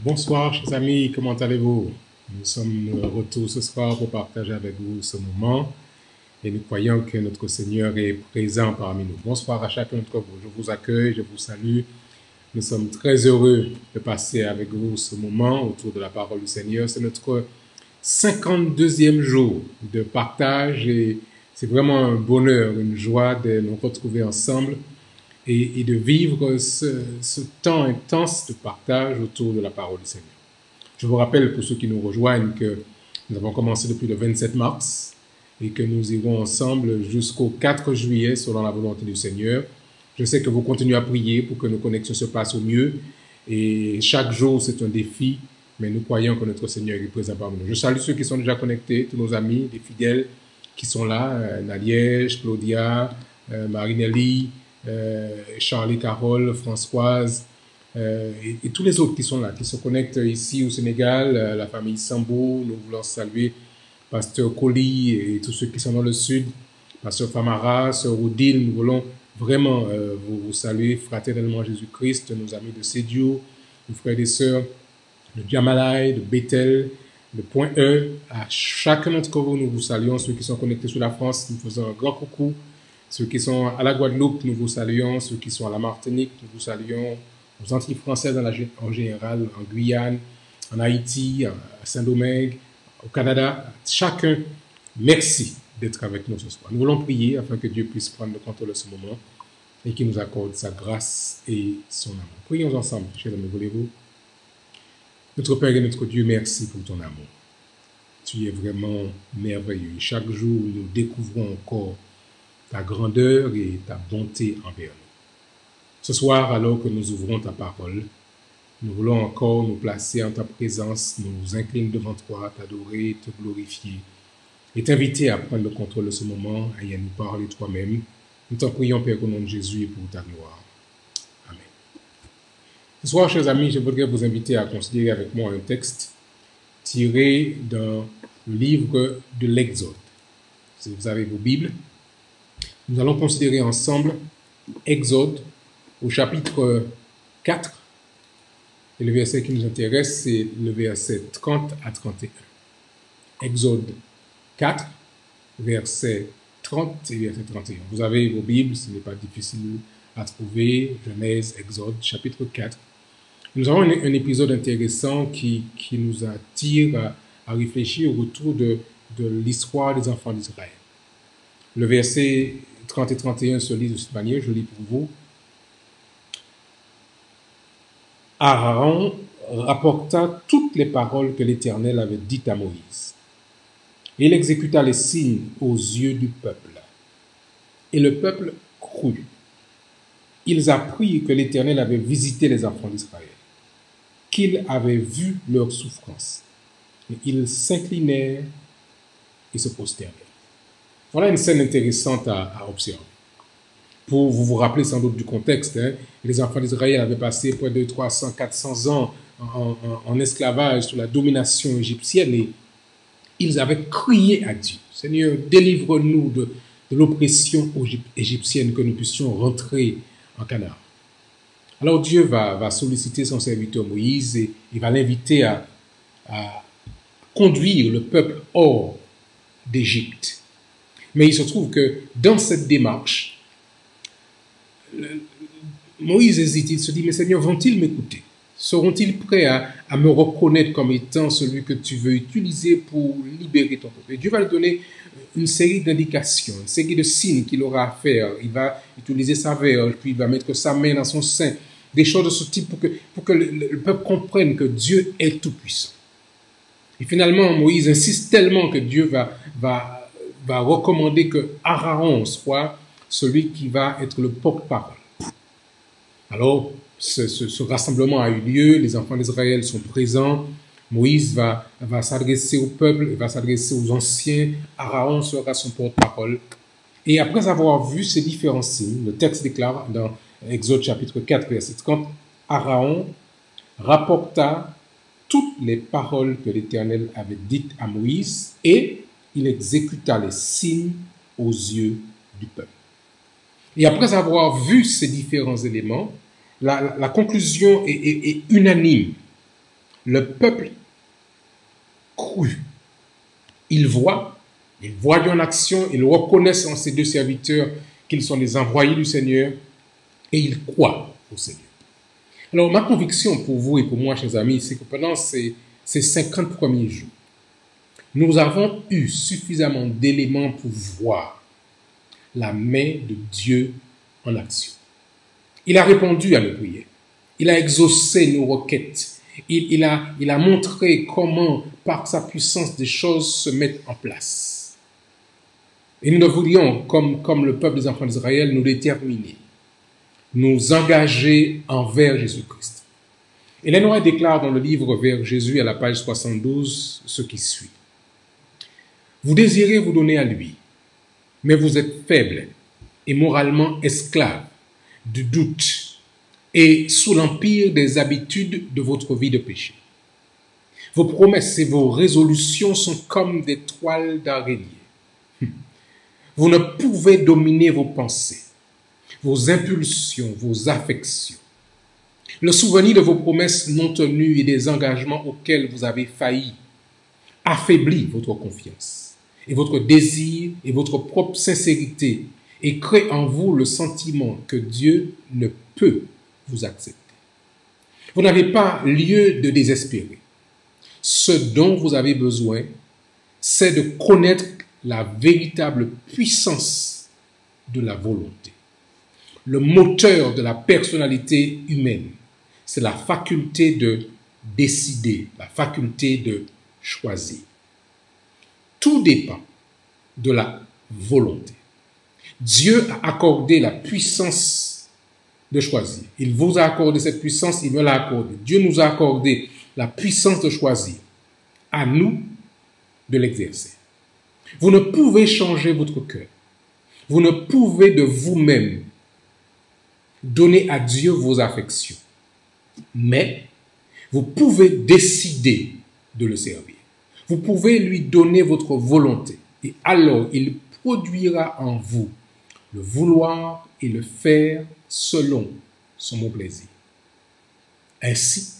Bonsoir, chers amis, comment allez-vous? Nous sommes de retour ce soir pour partager avec vous ce moment et nous croyons que notre Seigneur est présent parmi nous. Bonsoir à chacun d'entre vous. Je vous accueille, je vous salue. Nous sommes très heureux de passer avec vous ce moment autour de la parole du Seigneur. C'est notre 52e jour de partage et c'est vraiment un bonheur, une joie de nous retrouver ensemble et de vivre ce temps intense de partage autour de la parole du Seigneur. Je vous rappelle pour ceux qui nous rejoignent que nous avons commencé depuis le 27 mars et que nous irons ensemble jusqu'au 4 juillet selon la volonté du Seigneur. Je sais que vous continuez à prier pour que nos connexions se passent au mieux et chaque jour c'est un défi, mais nous croyons que notre Seigneur est présent parmi nous. Je salue ceux qui sont déjà connectés, tous nos amis, des fidèles qui sont là, Naliège, Claudia, Marinelli, Charlie, Carole, Françoise et tous les autres qui sont là, qui se connectent ici au Sénégal, la famille Sambou. Nous voulons saluer Pasteur Colli et tous ceux qui sont dans le sud, Pasteur Famara, Sœur Odile. Nous voulons vraiment vous saluer fraternellement Jésus-Christ, nos amis de Sédio, nos frères et sœurs de Djamalai, de Bethel, de Point E. À chacun d'entre vous, nous vous saluons. Ceux qui sont connectés sur la France, nous faisons un grand coucou. Ceux qui sont à la Guadeloupe, nous vous saluons. Ceux qui sont à la Martinique, nous vous saluons. Aux Antilles françaises en général, en Guyane, en Haïti, à Saint-Domingue, au Canada. Chacun, merci d'être avec nous ce soir. Nous voulons prier afin que Dieu puisse prendre le contrôle de ce moment et qu'il nous accorde sa grâce et son amour. Prions ensemble, chers amis, voulez-vous? Notre Père et notre Dieu, merci pour ton amour. Tu es vraiment merveilleux. Chaque jour, nous découvrons encore ta grandeur et ta bonté envers nous. Ce soir, alors que nous ouvrons ta parole, nous voulons encore nous placer en ta présence, nous incliner devant toi, t'adorer, te glorifier et t'inviter à prendre le contrôle de ce moment et à nous parler toi-même. Nous t'en prions, Père, au nom de Jésus et pour ta gloire. Amen. Ce soir, chers amis, je voudrais vous inviter à considérer avec moi un texte tiré dans le livre de l'Exode. Si vous avez vos Bibles, nous allons considérer ensemble Exode au chapitre 4. Et le verset qui nous intéresse, c'est le verset 30 à 31. Exode 4, verset 30 et verset 31. Vous avez vos Bibles, ce n'est pas difficile à trouver. Genèse, Exode, chapitre 4. Nous avons un épisode intéressant qui nous attire à réfléchir autour de l'histoire des enfants d'Israël. Le verset 30 et 31 se lit de cette manière, je lis pour vous. Aaron rapporta toutes les paroles que l'Éternel avait dites à Moïse. Il exécuta les signes aux yeux du peuple. Et le peuple crut. Ils apprirent que l'Éternel avait visité les enfants d'Israël, qu'il avait vu leurs souffrances. Et ils s'inclinèrent et se prosternèrent. Voilà une scène intéressante à observer. Pour vous rappeler sans doute du contexte, les enfants d'Israël avaient passé près de 300, 400 ans en esclavage sous la domination égyptienne et ils avaient crié à Dieu. Seigneur, délivre-nous de l'oppression égyptienne, que nous puissions rentrer en Canaan. Alors Dieu va solliciter son serviteur Moïse et il va l'inviter à conduire le peuple hors d'Égypte. Mais il se trouve que dans cette démarche, Moïse hésite, il se dit, mais Seigneur, vont-ils m'écouter? Seront-ils prêts à me reconnaître comme étant celui que tu veux utiliser pour libérer ton peuple? Et Dieu va lui donner une série d'indications, une série de signes qu'il aura à faire. Il va utiliser sa verge, puis il va mettre sa main dans son sein, des choses de ce type pour que le peuple comprenne que Dieu est tout-puissant. Et finalement, Moïse insiste tellement que Dieu va recommander que Aaron soit celui qui va être le porte-parole. Alors, ce rassemblement a eu lieu, les enfants d'Israël sont présents, Moïse va s'adresser au peuple, il va s'adresser aux anciens, Aaron sera son porte-parole. Et après avoir vu ces différents signes, le texte déclare dans Exode chapitre 4, verset 30, Aaron rapporta toutes les paroles que l'Éternel avait dites à Moïse et il exécuta les signes aux yeux du peuple. Et après avoir vu ces différents éléments, la conclusion est unanime. le peuple crut. Ils voient Dieu en action, ils reconnaissent en ces deux serviteurs qu'ils sont les envoyés du Seigneur et ils croient au Seigneur. Alors, ma conviction pour vous et pour moi, chers amis, c'est que pendant ces 50 premiers jours, nous avons eu suffisamment d'éléments pour voir la main de Dieu en action. Il a répondu à nos prières. Il a exaucé nos requêtes. Il a montré comment, par sa puissance, des choses se mettent en place. Et nous devrions, comme le peuple des enfants d'Israël, nous déterminer, nous engager envers Jésus-Christ. Et l'Énoï déclare dans le livre Vers Jésus, à la page 72, ce qui suit. Vous désirez vous donner à lui, mais vous êtes faible et moralement esclave du doute et sous l'empire des habitudes de votre vie de péché. Vos promesses et vos résolutions sont comme des toiles d'araignée. Vous ne pouvez dominer vos pensées, vos impulsions, vos affections. Le souvenir de vos promesses non tenues et des engagements auxquels vous avez failli affaiblit votre confiance et votre désir et votre propre sincérité et crée en vous le sentiment que Dieu ne peut vous accepter. Vous n'avez pas lieu de désespérer. Ce dont vous avez besoin, c'est de connaître la véritable puissance de la volonté. Le moteur de la personnalité humaine, c'est la faculté de décider, la faculté de choisir. Tout dépend de la volonté. Dieu a accordé la puissance de choisir. Il vous a accordé cette puissance, il me l'a accordée. Dieu nous a accordé la puissance de choisir. À nous de l'exercer. Vous ne pouvez changer votre cœur. Vous ne pouvez de vous-même donner à Dieu vos affections. Mais vous pouvez décider de le servir. Vous pouvez lui donner votre volonté. Et alors, il produira en vous le vouloir et le faire selon son bon plaisir. Ainsi,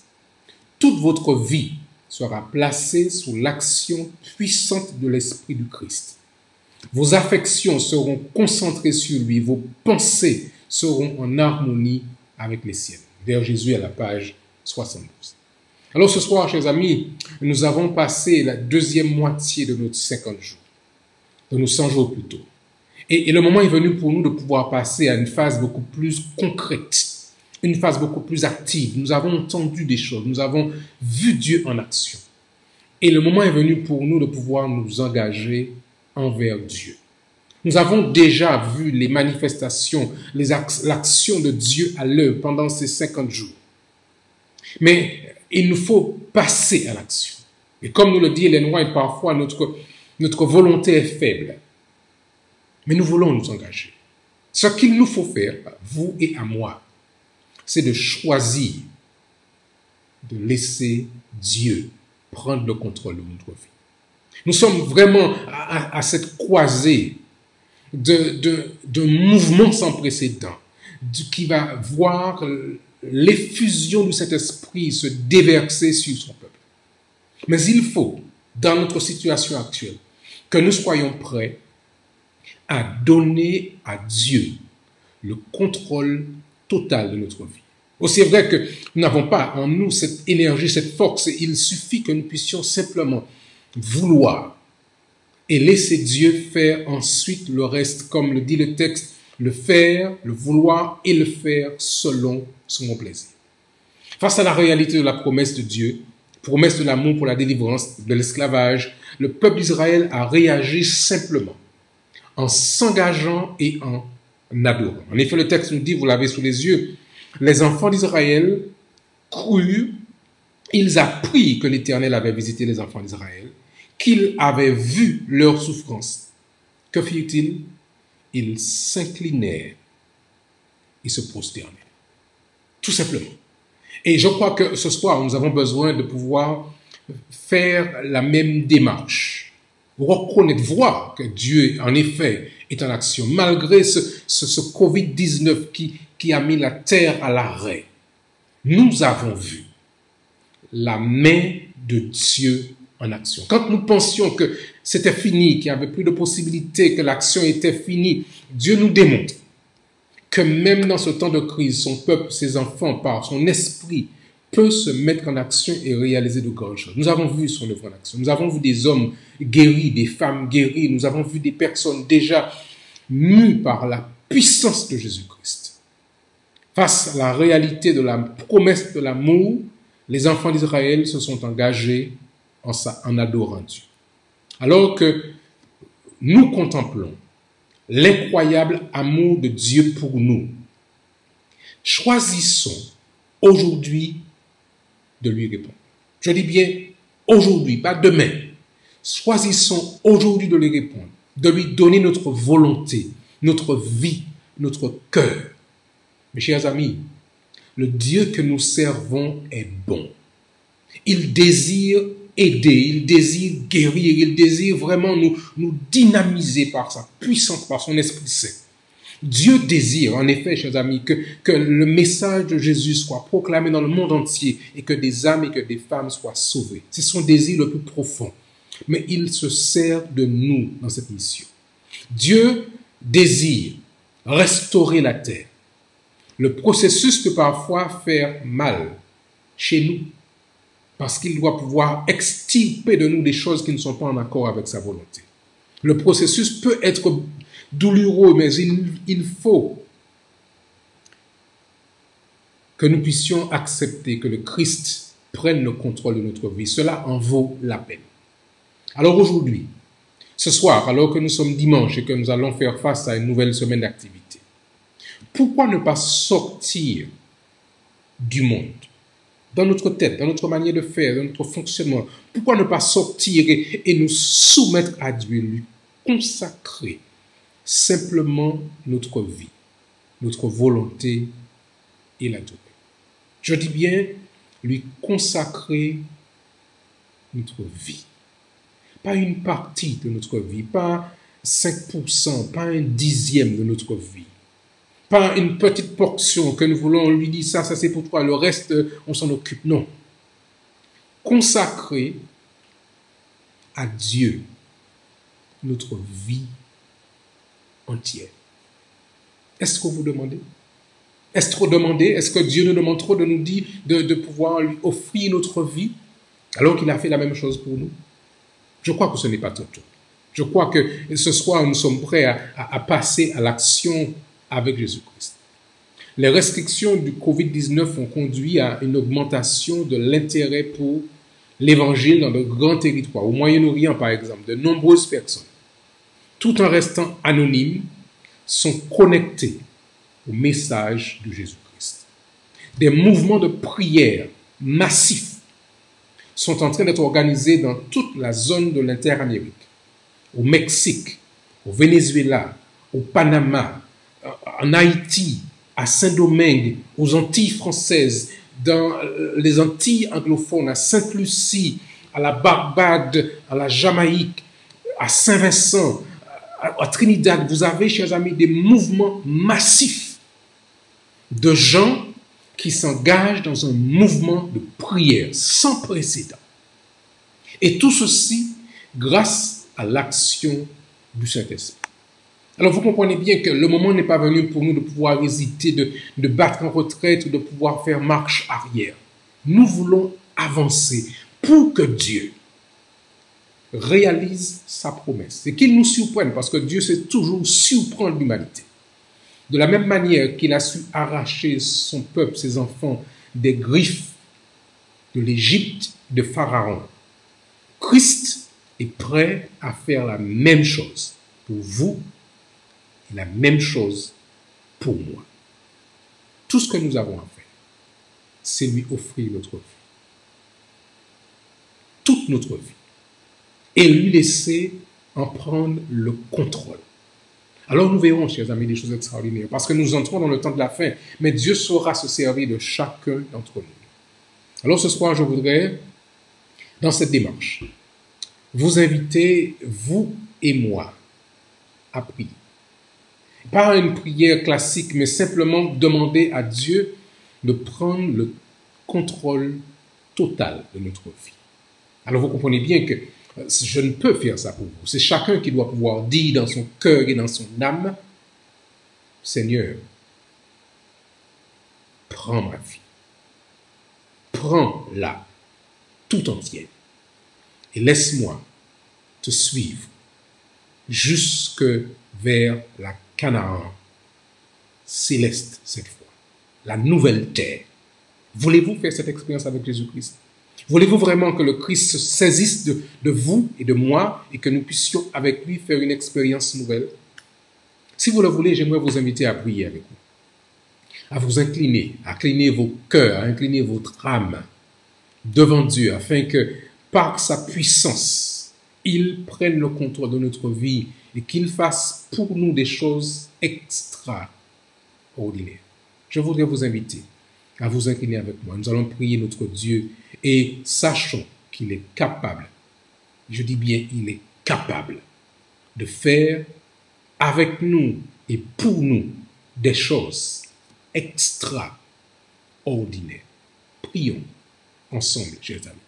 toute votre vie sera placée sous l'action puissante de l'Esprit du Christ. Vos affections seront concentrées sur lui, vos pensées seront en harmonie avec les siennes. Vers Jésus à la page 72. Alors ce soir, chers amis, nous avons passé la deuxième moitié de notre 50 jours, de nos 100 jours plutôt. Et le moment est venu pour nous de pouvoir passer à une phase beaucoup plus concrète, une phase beaucoup plus active. Nous avons entendu des choses, nous avons vu Dieu en action. Et le moment est venu pour nous de pouvoir nous engager envers Dieu. Nous avons déjà vu les manifestations, l'action de Dieu à l'œuvre pendant ces 50 jours. Mais il nous faut passer à l'action. Et comme nous le dit Ellen White, parfois notre volonté est faible. Mais nous voulons nous engager. Ce qu'il nous faut faire, vous et à moi, c'est de choisir de laisser Dieu prendre le contrôle de notre vie. Nous sommes vraiment à cette croisée d'un mouvement sans précédent qui va voir l'effusion de cet esprit se déverser sur son peuple. Mais il faut, dans notre situation actuelle, que nous soyons prêts à donner à Dieu le contrôle total de notre vie. Aussi est vrai que nous n'avons pas en nous cette énergie, cette force. Il suffit que nous puissions simplement vouloir et laisser Dieu faire ensuite le reste, comme le dit le texte, le faire, le vouloir et le faire selon son bon plaisir. Face à la réalité de la promesse de Dieu, promesse de l'amour pour la délivrance de l'esclavage, le peuple d'Israël a réagi simplement en s'engageant et en adorant. En effet, le texte nous dit, vous l'avez sous les yeux, les enfants d'Israël crurent, ils apprirent que l'Éternel avait visité les enfants d'Israël, qu'il avait vu leur souffrance. Que firent-ils? Ils s'inclinèrent et se prosternèrent. Tout simplement. Et je crois que ce soir, nous avons besoin de pouvoir faire la même démarche. Reconnaître, voir que Dieu, en effet, est en action, malgré ce Covid-19 qui a mis la terre à l'arrêt. Nous avons vu la main de Dieu en action. Quand nous pensions que c'était fini, qu'il n'y avait plus de possibilité, que l'action était finie, Dieu nous démontre que même dans ce temps de crise, son peuple, ses enfants, par son esprit, peut se mettre en action et réaliser de grandes choses. Nous avons vu son œuvre en action. Nous avons vu des hommes guéris, des femmes guéries. Nous avons vu des personnes déjà mues par la puissance de Jésus-Christ. Face à la réalité de la promesse de l'amour, les enfants d'Israël se sont engagés en adorant Dieu. Alors que nous contemplons l'incroyable amour de Dieu pour nous, choisissons aujourd'hui de lui répondre. Je dis bien aujourd'hui, pas demain. Choisissons aujourd'hui de lui répondre, de lui donner notre volonté, notre vie, notre cœur. Mes chers amis, le Dieu que nous servons est bon. Il désire aider, il désire guérir, il désire vraiment nous dynamiser par sa puissance, par son Esprit Saint. Dieu désire, en effet, chers amis, que le message de Jésus soit proclamé dans le monde entier et que des âmes et que des femmes soient sauvées. C'est son désir le plus profond. Mais il se sert de nous dans cette mission. Dieu désire restaurer la terre. Le processus peut parfois faire mal chez nous parce qu'il doit pouvoir extirper de nous des choses qui ne sont pas en accord avec sa volonté. Le processus peut être douloureux, mais il faut que nous puissions accepter que le Christ prenne le contrôle de notre vie. Cela en vaut la peine. Alors aujourd'hui, ce soir, alors que nous sommes dimanche et que nous allons faire face à une nouvelle semaine d'activité, pourquoi ne pas sortir du monde, dans notre tête, dans notre manière de faire, dans notre fonctionnement? Pourquoi ne pas sortir et nous soumettre à Dieu, lui consacrer simplement notre vie, notre volonté et l'adorer? Je dis bien, lui consacrer notre vie. Pas une partie de notre vie, pas 5%, pas un dixième de notre vie. Pas une petite portion que nous voulons, on lui dit ça c'est pour toi, le reste, on s'en occupe. Non. Consacrer à Dieu notre vie entière. Est-ce que vous demandez? Est-ce trop demandé? Est-ce que Dieu nous demande trop de nous dire de pouvoir lui offrir notre vie alors qu'il a fait la même chose pour nous? Je crois que ce n'est pas tout. Je crois que ce soir, nous sommes prêts à passer à l'action avec Jésus-Christ. Les restrictions du Covid-19 ont conduit à une augmentation de l'intérêt pour l'évangile dans de grands territoires. Au Moyen-Orient, par exemple, de nombreuses personnes, tout en restant anonymes, sont connectés au message de Jésus-Christ. Des mouvements de prière massifs sont en train d'être organisés dans toute la zone de l'Interamérique, au Mexique, au Venezuela, au Panama, en Haïti, à Saint-Domingue, aux Antilles françaises, dans les Antilles anglophones, à Sainte-Lucie, à la Barbade, à la Jamaïque, à Saint-Vincent, à Trinidad. Vous avez, chers amis, des mouvements massifs de gens qui s'engagent dans un mouvement de prière sans précédent. Et tout ceci grâce à l'action du Saint-Esprit. Alors vous comprenez bien que le moment n'est pas venu pour nous de pouvoir hésiter, de battre en retraite ou de pouvoir faire marche arrière. Nous voulons avancer pour que Dieu réalise sa promesse et qu'il nous surprenne, parce que Dieu sait toujours surprendre l'humanité. De la même manière qu'il a su arracher son peuple, ses enfants, des griffes de l'Égypte, de Pharaon, Christ est prêt à faire la même chose pour vous et la même chose pour moi. Tout ce que nous avons à faire, c'est lui offrir notre vie. Toute notre vie. Et lui laisser en prendre le contrôle. Alors nous verrons, chers amis, des choses extraordinaires, parce que nous entrons dans le temps de la fin, mais Dieu saura se servir de chacun d'entre nous. Alors ce soir, je voudrais, dans cette démarche, vous inviter, vous et moi, à prier. Pas une prière classique, mais simplement demander à Dieu de prendre le contrôle totale de notre vie. Alors vous comprenez bien que je ne peux faire ça pour vous. C'est chacun qui doit pouvoir dire dans son cœur et dans son âme, Seigneur, prends ma vie. Prends-la tout entière et laisse-moi te suivre jusque vers la Canaan céleste cette fois, la nouvelle terre. Voulez-vous faire cette expérience avec Jésus-Christ? Voulez-vous vraiment que le Christ se saisisse de vous et de moi et que nous puissions avec lui faire une expérience nouvelle? Si vous le voulez, j'aimerais vous inviter à prier avec vous, à vous incliner, à incliner vos cœurs, à incliner votre âme devant Dieu, afin que par sa puissance, il prenne le contrôle de notre vie et qu'il fasse pour nous des choses extraordinaires. Je voudrais vous inviter à vous incliner avec moi. Nous allons prier notre Dieu et sachons qu'il est capable, je dis bien il est capable de faire avec nous et pour nous des choses extraordinaires. Prions ensemble, chers amis.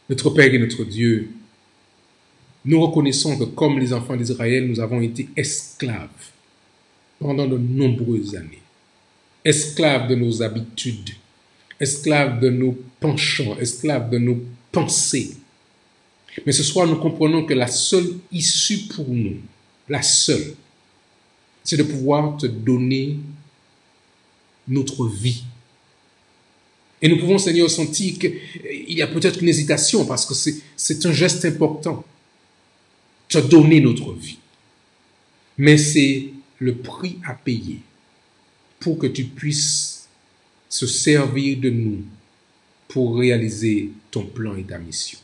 Notre Père et notre Dieu, nous reconnaissons que comme les enfants d'Israël, nous avons été esclaves pendant de nombreuses années. Esclaves de nos habitudes, esclaves de nos penchants, esclaves de nos pensées. Mais ce soir, nous comprenons que la seule issue pour nous, la seule, c'est de pouvoir te donner notre vie. Et nous pouvons, Seigneur, sentir qu'il y a peut-être une hésitation parce que c'est un geste important. Te donner notre vie. Mais c'est le prix à payer pour que tu puisses se servir de nous pour réaliser ton plan et ta mission.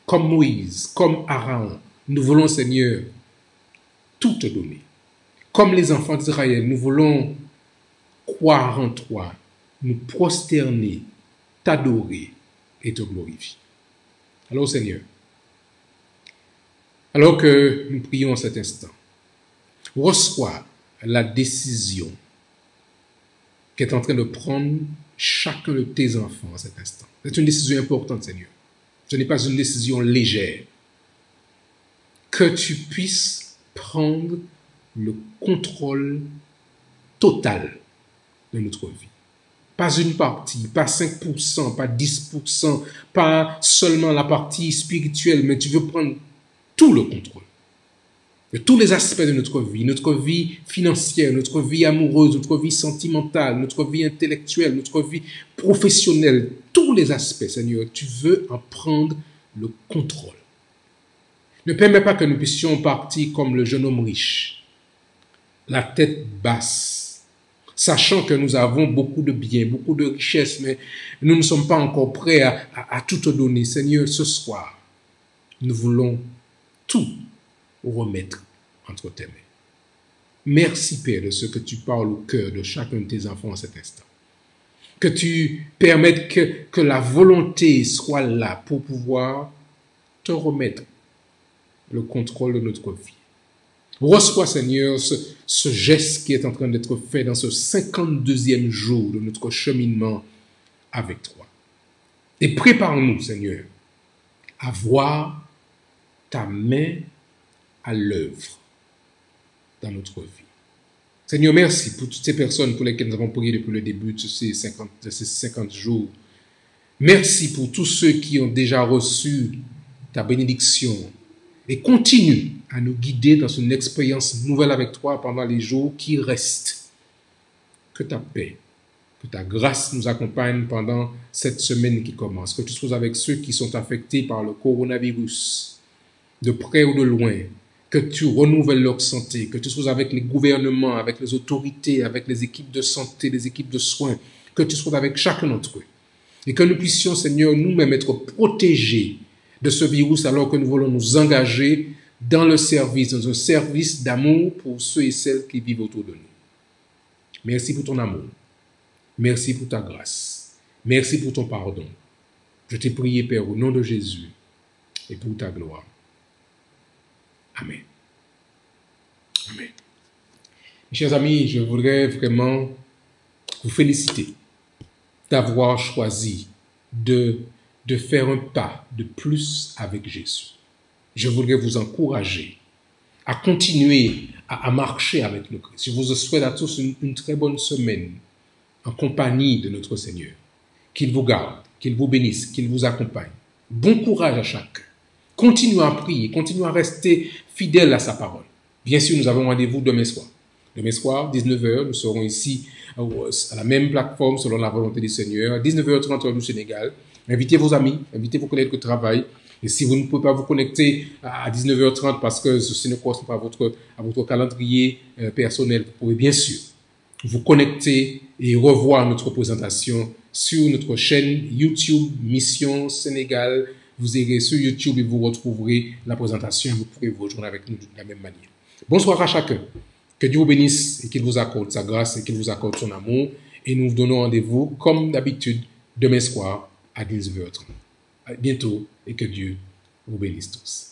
Comme Moïse, comme Aaron, nous voulons, Seigneur, tout te donner. Comme les enfants d'Israël, nous voulons croire en toi, nous prosterner, t'adorer et te glorifier. Alors, Seigneur, alors que nous prions en cet instant, reçois la décision qu'est en train de prendre chacun de tes enfants en cet instant. C'est une décision importante, Seigneur. Ce n'est pas une décision légère. Que tu puisses prendre le contrôle total de notre vie. Pas une partie, pas 5%, pas 10%, pas seulement la partie spirituelle, mais tu veux prendre tout le contrôle de tous les aspects de notre vie financière, notre vie amoureuse, notre vie sentimentale, notre vie intellectuelle, notre vie professionnelle, tous les aspects, Seigneur, tu veux en prendre le contrôle. Ne permets pas que nous puissions partir comme le jeune homme riche, la tête basse, sachant que nous avons beaucoup de biens, beaucoup de richesses, mais nous ne sommes pas encore prêts à tout te donner. Seigneur, ce soir, nous voulons tout remettre entre tes mains. Merci, Père, de ce que tu parles au cœur de chacun de tes enfants en cet instant. Que tu permettes que la volonté soit là pour pouvoir te remettre le contrôle de notre vie. Reçois, Seigneur, ce geste qui est en train d'être fait dans ce 52e jour de notre cheminement avec toi. Et prépare-nous, Seigneur, à voir ta main à l'œuvre dans notre vie. Seigneur, merci pour toutes ces personnes pour lesquelles nous avons prié depuis le début de ces 50 jours. Merci pour tous ceux qui ont déjà reçu ta bénédiction et continue à nous guider dans une expérience nouvelle avec toi pendant les jours qui restent. Que ta paix, que ta grâce nous accompagne pendant cette semaine qui commence. Que tu sois avec ceux qui sont affectés par le coronavirus, de près ou de loin. Que tu renouvelles leur santé, que tu sois avec les gouvernements, avec les autorités, avec les équipes de santé, les équipes de soins, que tu sois avec chacun d'entre eux. Et que nous puissions, Seigneur, nous-mêmes être protégés de ce virus alors que nous voulons nous engager dans le service, dans un service d'amour pour ceux et celles qui vivent autour de nous. Merci pour ton amour. Merci pour ta grâce. Merci pour ton pardon. Je t'ai prié, Père, au nom de Jésus et pour ta gloire. Amen. Amen. Mes chers amis, je voudrais vraiment vous féliciter d'avoir choisi de, de faire un pas de plus avec Jésus. Je voudrais vous encourager à continuer à marcher avec le Christ. Je vous souhaite à tous une très bonne semaine en compagnie de notre Seigneur. Qu'il vous garde, qu'il vous bénisse, qu'il vous accompagne. Bon courage à chacun. Continuez à prier, continuez à rester fidèle à sa parole. Bien sûr, nous avons rendez-vous demain soir. Demain soir, 19h, nous serons ici à la même plateforme selon la volonté du Seigneur. 19h30 heure du Sénégal. Invitez vos amis, invitez vos collègues de travail. Et si vous ne pouvez pas vous connecter à 19h30 parce que ceci ne correspond pas à votre calendrier personnel, vous pouvez bien sûr vous connecter et revoir notre présentation sur notre chaîne YouTube Mission Sénégal. Vous irez sur YouTube et vous retrouverez la présentation. Vous pourrez vous rejoindre avec nous de la même manière. Bonsoir à chacun. Que Dieu vous bénisse et qu'il vous accorde sa grâce et qu'il vous accorde son amour. Et nous vous donnons rendez-vous, comme d'habitude, demain soir à 19h30. À bientôt et que Dieu vous bénisse tous.